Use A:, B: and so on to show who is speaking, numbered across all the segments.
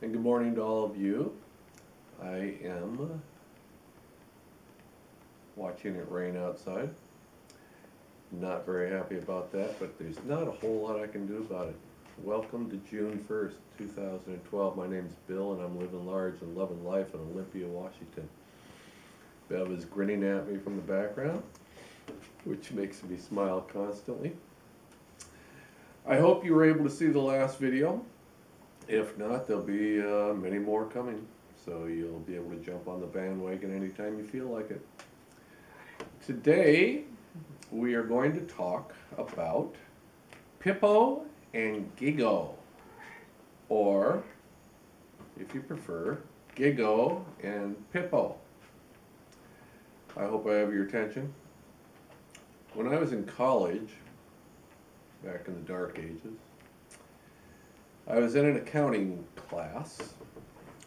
A: And good morning to all of you. I am watching it rain outside. Not very happy about that, but there's not a whole lot I can do about it. Welcome to June 1st, 2012. My name's Bill and I'm living large and loving life in Olympia, Washington. Bev is grinning at me from the background, which makes me smile constantly. I hope you were able to see the last video. If not, there'll be many more coming, so you'll be able to jump on the bandwagon anytime you feel like it. Today, we are going to talk about Pipo and Gigo, or, if you prefer, Gigo and Pipo. I hope I have your attention. When I was in college, back in the dark ages, I was in an accounting class,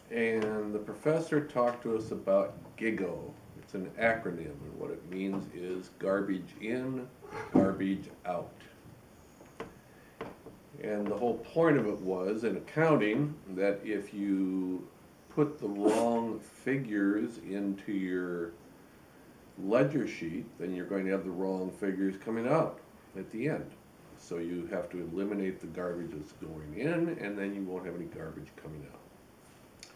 A: and the professor talked to us about Gigo. It's an acronym, and what it means is garbage in, garbage out. And the whole point of it was, in accounting, that if you put the wrong figures into your ledger sheet, then you're going to have the wrong figures coming out at the end. So you have to eliminate the garbage that's going in, and then you won't have any garbage coming out.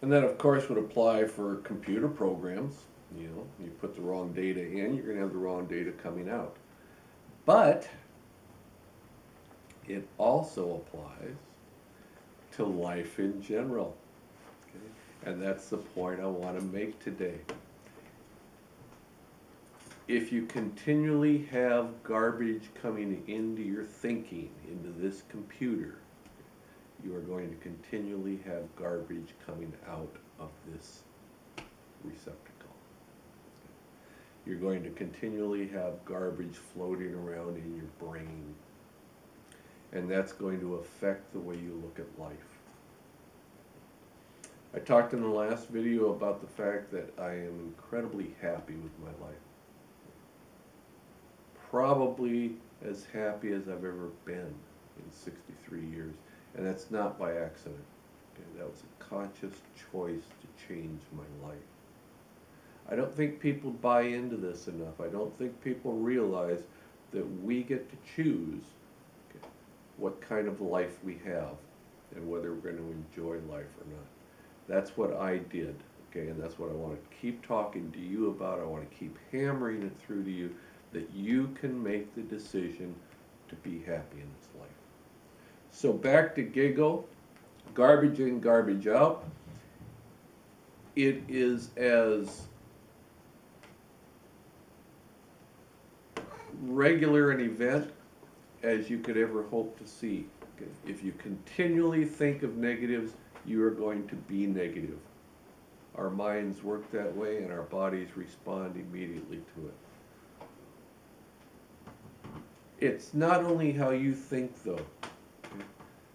A: And that, of course, would apply for computer programs. You know, you put the wrong data in, you're going to have the wrong data coming out. But it also applies to life in general. Okay? And that's the point I want to make today. If you continually have garbage coming into your thinking, into this computer, you are going to continually have garbage coming out of this receptacle. You're going to continually have garbage floating around in your brain, and that's going to affect the way you look at life. I talked in the last video about the fact that I am incredibly happy with my life. Probably as happy as I've ever been in 63 years, and that's not by accident. Okay, that was a conscious choice to change my life. I don't think people buy into this enough. I don't think people realize that we get to choose what kind of life we have and whether we're going to enjoy life or not. That's what I did, okay, and that's what I want to keep talking to you about. I want to keep hammering it through to you, that you can make the decision to be happy in this life. So back to Gigo, garbage in, garbage out. It is as regular an event as you could ever hope to see. Okay? If you continually think of negatives, you are going to be negative. Our minds work that way and our bodies respond immediately to it. It's not only how you think, though.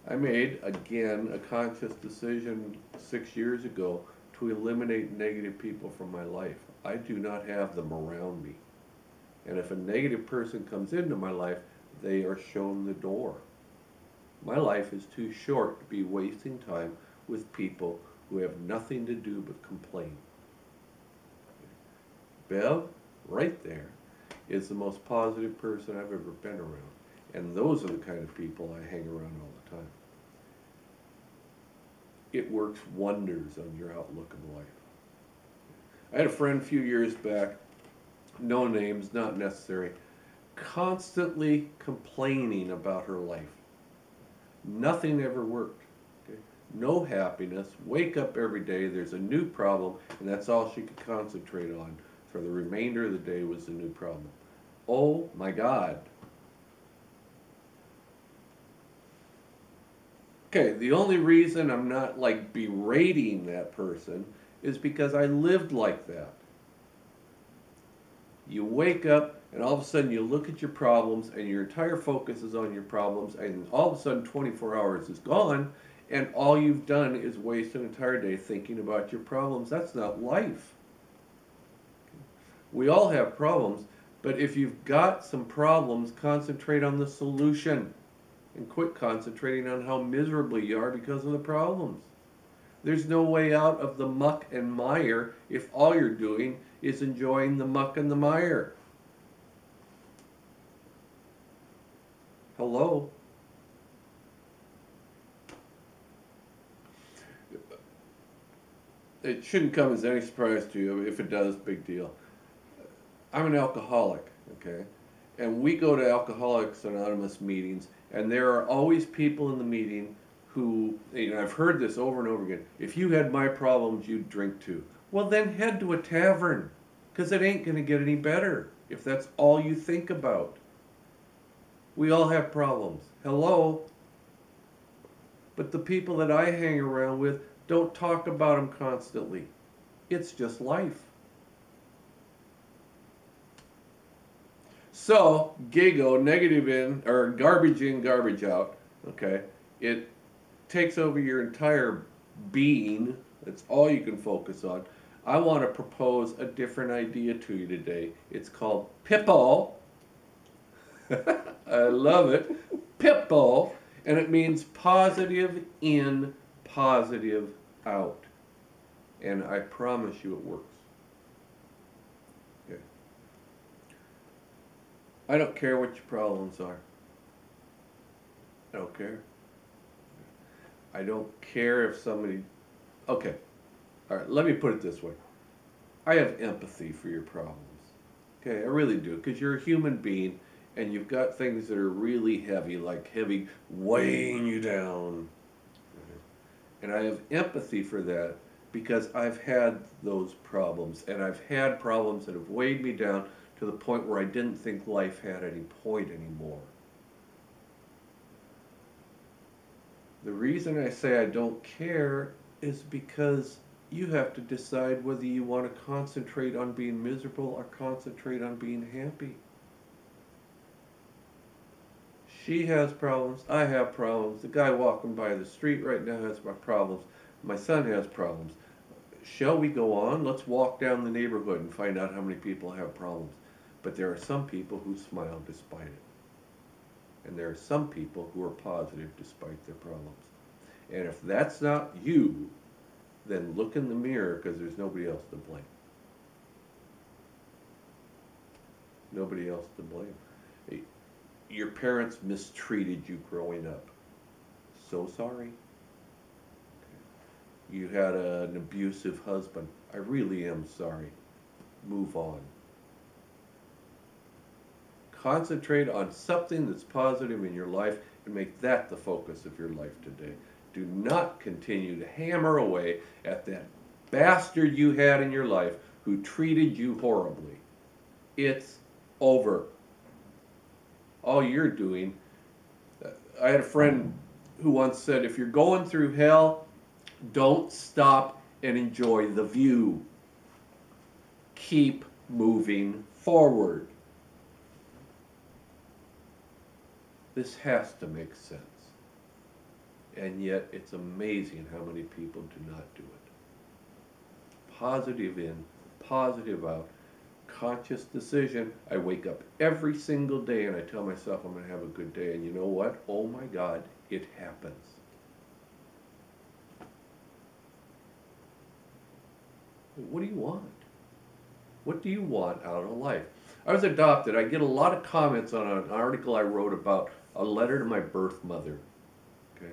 A: I made, again, a conscious decision 6 years ago to eliminate negative people from my life. I do not have them around me. And if a negative person comes into my life, they are shown the door. My life is too short to be wasting time with people who have nothing to do but complain. Bev, right there, is the most positive person I've ever been around. And those are the kind of people I hang around all the time. It works wonders on your outlook of life. I had a friend a few years back, no names, not necessary, constantly complaining about her life. Nothing ever worked. Okay? No happiness, wake up every day, there's a new problem, and that's all she could concentrate on. For the remainder of the day was the new problem. Oh my God. Okay, the only reason I'm not like berating that person is because I lived like that. You wake up and all of a sudden you look at your problems and your entire focus is on your problems, and all of a sudden 24 hours is gone and all you've done is waste an entire day thinking about your problems. That's not life. We all have problems, but if you've got some problems, concentrate on the solution and quit concentrating on how miserable you are because of the problems. There's no way out of the muck and mire if all you're doing is enjoying the muck and the mire. Hello? It shouldn't come as any surprise to you. If it does, big deal. I'm an alcoholic, okay? And we go to Alcoholics Anonymous meetings, and there are always people in the meeting who, I've heard this over and over again, if you had my problems, you'd drink too. Well, then head to a tavern, because it ain't going to get any better if that's all you think about. We all have problems. Hello? But the people that I hang around with don't talk about them constantly. It's just life. So, Gigo, negative in, or garbage in, garbage out, okay? It takes over your entire being. That's all you can focus on. I want to propose a different idea to you today. It's called Pipo. I love it. Pipo. And it means positive in, positive out. And I promise you it works. Okay. I don't care what your problems are. I don't care. I don't care if somebody... Okay. All right, let me put it this way. I have empathy for your problems. Okay, I really do. Because you're a human being and you've got things that are really heavy, like heavy weighing you down. And I have empathy for that because I've had those problems. And I've had problems that have weighed me down to the point where I didn't think life had any point anymore. The reason I say I don't care is because you have to decide whether you want to concentrate on being miserable or concentrate on being happy. She has problems, I have problems, the guy walking by the street right now has problems, my son has problems. Shall we go on? Let's walk down the neighborhood and find out how many people have problems. But there are some people who smile despite it. And there are some people who are positive despite their problems. And if that's not you, then look in the mirror because there's nobody else to blame. Nobody else to blame. Your parents mistreated you growing up. So sorry. You had an abusive husband. I really am sorry. Move on. Concentrate on something that's positive in your life and make that the focus of your life today. Do not continue to hammer away at that bastard you had in your life who treated you horribly. It's over. All you're doing, I had a friend who once said, if you're going through hell, don't stop and enjoy the view. Keep moving forward. This has to make sense. And yet it's amazing how many people do not do it. Positive in, positive out, conscious decision. I wake up every single day and I tell myself I'm going to have a good day. And you know what? Oh my God, it happens. What do you want? What do you want out of life? I was adopted. I get a lot of comments on an article I wrote about a letter to my birth mother. Okay,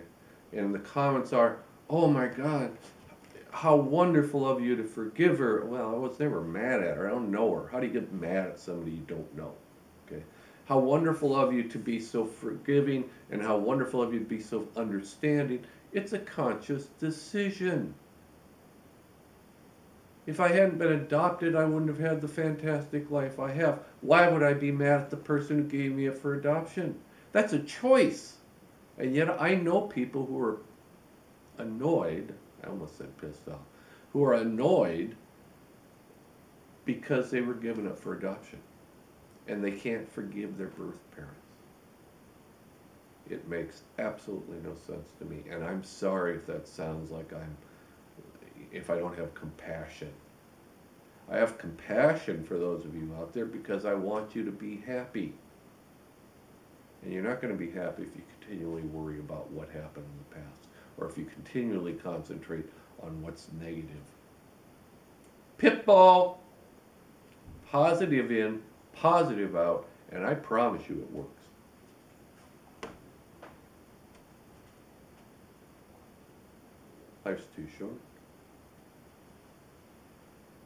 A: and the comments are, oh my God, how wonderful of you to forgive her. Well, I was never mad at her. I don't know her. How do you get mad at somebody you don't know? Okay, how wonderful of you to be so forgiving and how wonderful of you to be so understanding. It's a conscious decision. If I hadn't been adopted, I wouldn't have had the fantastic life I have. Why would I be mad at the person who gave me it for adoption? That's a choice. And yet I know people who are annoyed, I almost said pissed off, who are annoyed because they were given up for adoption. And they can't forgive their birth parents. It makes absolutely no sense to me. And I'm sorry if that sounds like if I don't have compassion. I have compassion for those of you out there because I want you to be happy. And you're not going to be happy if you continually worry about what happened in the past, or if you continually concentrate on what's negative. Pipo! Positive in, positive out, and I promise you it works. Life's too short.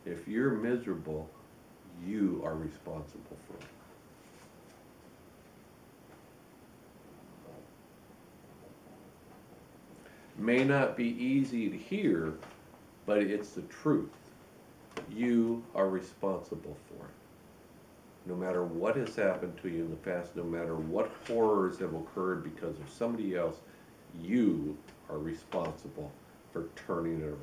A: If you're miserable, you are responsible for it. May not be easy to hear, but it's the truth. You are responsible for it. No matter what has happened to you in the past, no matter what horrors have occurred because of somebody else, you are responsible for turning it around.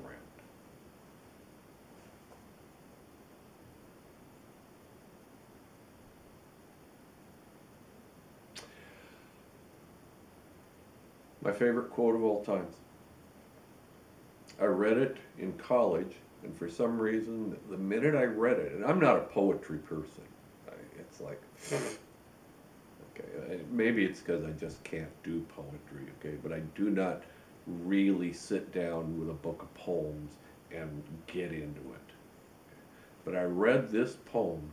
A: My favorite quote of all times. I read it in college, and for some reason, the minute I read it, and I'm not a poetry person, it's like, okay, maybe it's because I just can't do poetry, okay, but I do not really sit down with a book of poems and get into it. But I read this poem,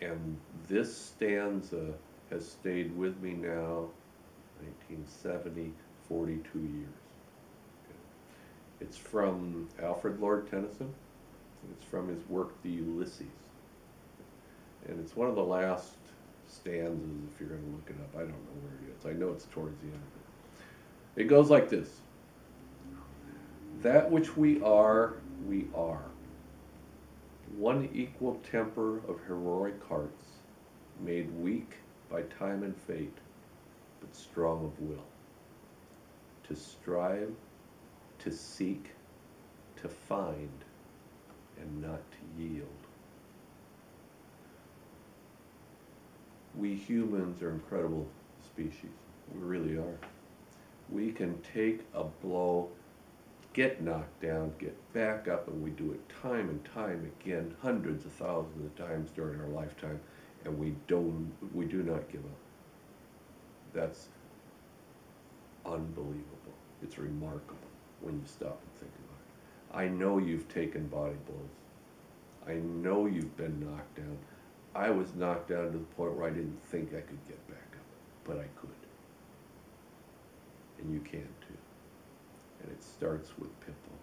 A: and this stanza has stayed with me now, 1970, 42 years. It's from Alfred Lord Tennyson. It's from his work, The Ulysses. And it's one of the last stanzas, if you're going to look it up. I don't know where it is. I know it's towards the end of it. It goes like this. That which we are, we are. One equal temper of heroic hearts, made weak by time and fate, but strong of will. To strive, to seek, to find, and not to yield. We humans are incredible species. We really are. We can take a blow, get knocked down, get back up, and we do it time and time again, hundreds of thousands of times during our lifetime, and we do not give up. That's unbelievable. It's remarkable when you stop and think about it. I know you've taken body blows. I know you've been knocked down. I was knocked down to the point where I didn't think I could get back up, but I could. And you can too. And it starts with Pipo.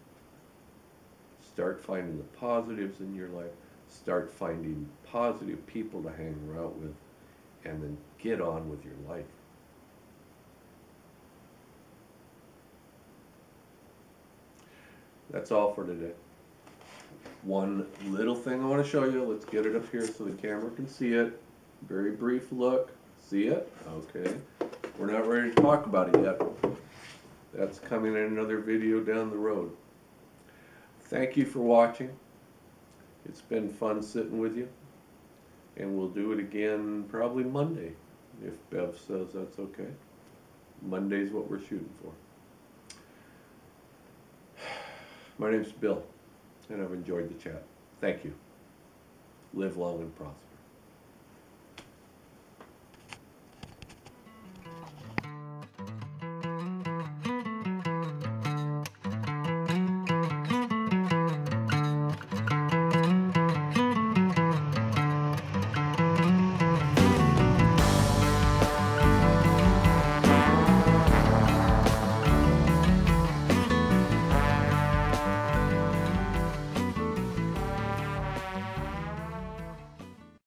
A: Start finding the positives in your life. Start finding positive people to hang around with, and then get on with your life. That's all for today. One little thing I want to show you. Let's get it up here so the camera can see it. Very brief look. See it? Okay. We're not ready to talk about it yet. That's coming in another video down the road. Thank you for watching. It's been fun sitting with you. And we'll do it again probably Monday, if Bev says that's okay. Monday's what we're shooting for. My name's Bill, and I've enjoyed the chat. Thank you. Live long and prosper.